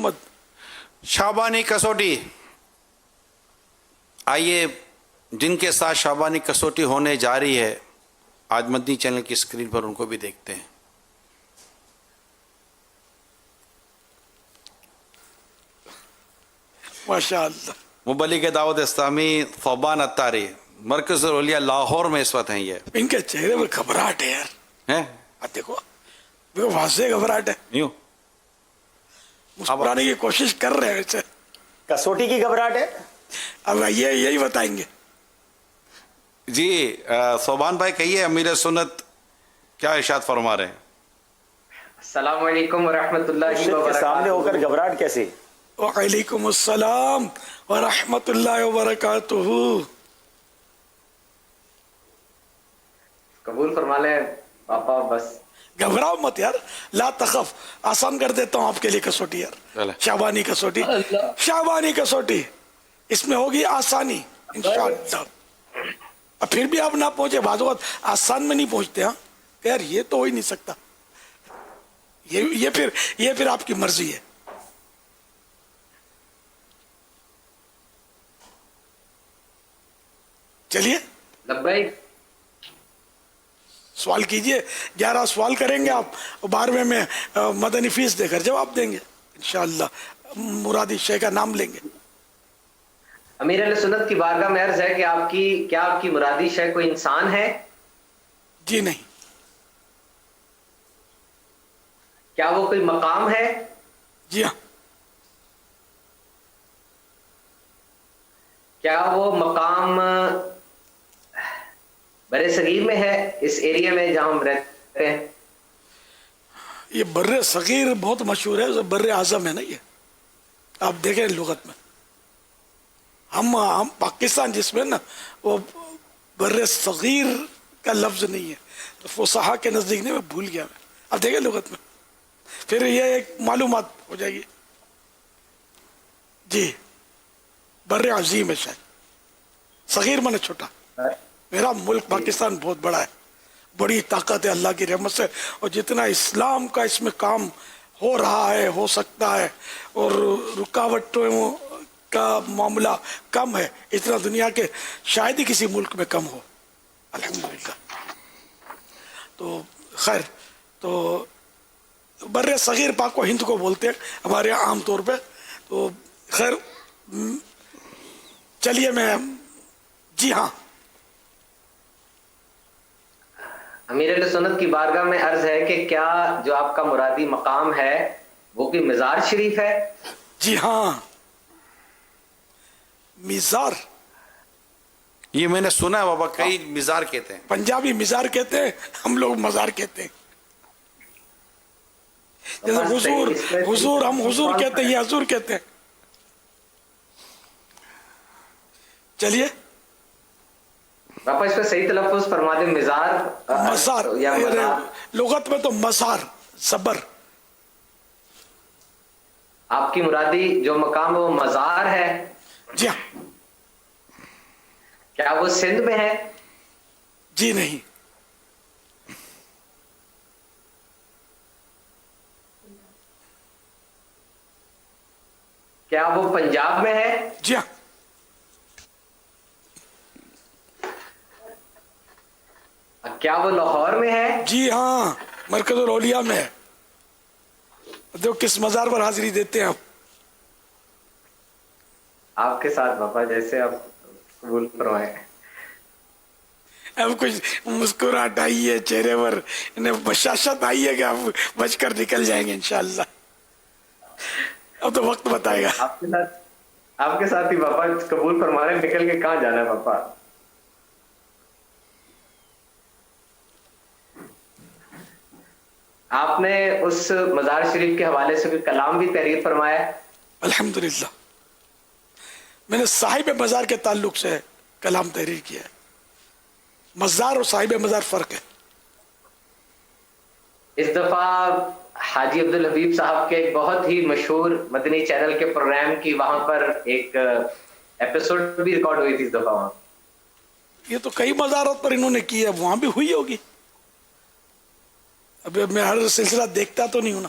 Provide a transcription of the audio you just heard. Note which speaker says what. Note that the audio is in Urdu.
Speaker 1: محمد.
Speaker 2: شعبانی کسوٹی. آئیے جن کے ساتھ شعبانی کسوٹی ہونے جا رہی ہے آج مدنی چینل کی اسکرین پر ان کو بھی دیکھتے ہیں.
Speaker 1: ماشاء اللہ.
Speaker 2: مبلغ دعوت اسلامی ثوبان اتاری مرکز الاولیاء لاہور میں اس وقت ہیں. یہ
Speaker 1: ان کے چہرے میں گھبراہٹ ہے یار.
Speaker 2: ہیں
Speaker 1: دیکھو واضح گھبراہٹ ہے.
Speaker 2: یوں
Speaker 1: مسکرانے کی کوشش کر رہے ہیں ویسے.
Speaker 3: کسوٹی کی گھبراہٹ ہے.
Speaker 1: اب یہ یہی بتائیں گے.
Speaker 2: جی ثوبان بھائی کہیے امیر سنت کیا ارشاد فرما رہے ہیں؟
Speaker 4: السلام علیکم ورحمۃ اللہ
Speaker 3: مرشد کے سامنے ہو کر گھبراہٹ کیسی؟
Speaker 1: وعلیکم السلام ورحمۃ اللہ وبرکاتہ.
Speaker 4: قبول فرما لیں پاپا. بس
Speaker 1: گھبراؤ مت یار. لا تخف. آسان کر دیتا ہوں آپ کے لیے کسوٹی یار.
Speaker 2: چلے.
Speaker 1: شعبانی کسوٹی. شعبانی کسوٹی اس میں ہوگی آسانی انشاءاللہ. اب پھر بھی آپ نہ پہنچے بعض اوقات آسان میں نہیں پہنچتے. ہاں کہ یار یہ تو ہو ہی نہیں سکتا. یہ پھر آپ کی مرضی ہے. چلیے
Speaker 4: لبیک.
Speaker 1: سوال کیجئے. 11 سوال کریں گے آپ. 12ویں میں مدنی فیس دے کر جواب دیں گے انشاءاللہ. مرادی شے کا نام لیں گے.
Speaker 4: امیر علیہ سنت کی بارگاہ میں عرض ہے کہ آپ کی مرادی شے کوئی انسان ہے؟
Speaker 1: جی نہیں.
Speaker 4: کیا وہ کوئی مقام ہے؟
Speaker 1: جی ہاں.
Speaker 4: کیا وہ مقام برے صغیر میں ہے، اس ایریا میں جہاں ہم رہتے ہیں؟
Speaker 1: یہ بر صغیر بہت مشہور ہے. بر اعظم ہے نا یہ. آپ دیکھیں لغت میں ہم پاکستان جس میں نا وہ بر صغیر کا لفظ نہیں ہے. فصحا کے نزدیک نہیں. میں بھول گیا. اب دیکھیں لغت میں پھر یہ ایک معلومات ہو جائے گی. جی بر عظیم ہے شاید. صغیر من چھوٹا. میرا ملک پاکستان بہت بڑا ہے. بڑی طاقت ہے اللہ کی رحمت سے. اور جتنا اسلام کا اس میں کام ہو رہا ہے ہو سکتا ہے اور رکاوٹوں کا معاملہ کم ہے اتنا دنیا کے شاید ہی کسی ملک میں کم ہو الحمدللہ. تو خیر تو بر صغیر پاک و ہند کو بولتے ہیں ہمارے یہاں عام طور پہ. تو خیر چلیے میں جی ہاں.
Speaker 4: امیر علیہ سنت کی بارگاہ میں عرض ہے کہ کیا جو آپ کا مرادی مقام ہے وہ کوئی مزار شریف ہے؟
Speaker 1: جی ہاں. مزار
Speaker 2: یہ میں نے سنا ہے بابا کئی مزار کہتے ہیں.
Speaker 1: پنجابی مزار کہتے ہیں. ہم لوگ مزار کہتے ہیں. جیسے حضور ہم حضور کہتے ہیں یہ حضور کہتے ہیں. چلیے
Speaker 4: پاپا اس پہ صحیح تلفظ فرما دیں.
Speaker 1: مزار
Speaker 4: یا مزار.
Speaker 1: لغت میں تو مزار صبر.
Speaker 4: آپ کی مرادی جو مقام وہ مزار ہے؟
Speaker 1: جی ہاں.
Speaker 4: کیا وہ سندھ میں ہے؟
Speaker 1: جی نہیں.
Speaker 4: کیا وہ پنجاب میں ہے؟
Speaker 1: جی ہاں.
Speaker 4: کیا وہ لاہور میں ہے؟
Speaker 1: جی ہاں مرکز الاولیاء میں ہے. دیکھو کس مزار پر حاضری دیتے ہیں آپ.
Speaker 4: آپ کے ساتھ پاپا جیسے آپ قبول فرمائیں.
Speaker 1: اب کچھ مسکراہٹ آئی ہے چہرے پر. بشاشت آئی ہے کہ آپ بچ کر نکل جائیں گے انشاءاللہ. اب تو وقت بتائے گا.
Speaker 4: آپ کے ساتھ ہی پاپا قبول فرما رہے ہیں. نکل کے کہاں جانا ہے پاپا؟ آپ نے اس مزار شریف کے حوالے سے کوئی کلام بھی تحریر فرمایا ہے؟
Speaker 1: الحمدللہ میں نے صاحب مزار کے تعلق سے کلام تحریر کیا ہے. مزار اور صاحب مزار فرق ہے.
Speaker 4: اس دفعہ حاجی عبدالحبیب صاحب کے ایک بہت ہی مشہور مدنی چینل کے پروگرام کی وہاں پر ایک ایپیسوڈ بھی ریکارڈ ہوئی تھی اس دفعہ وہاں.
Speaker 1: یہ تو کئی مزارات پر انہوں نے کی ہے. وہاں بھی ہوئی ہوگی. اب میں ہر سلسلہ دیکھتا تو نہیں ہوں نا.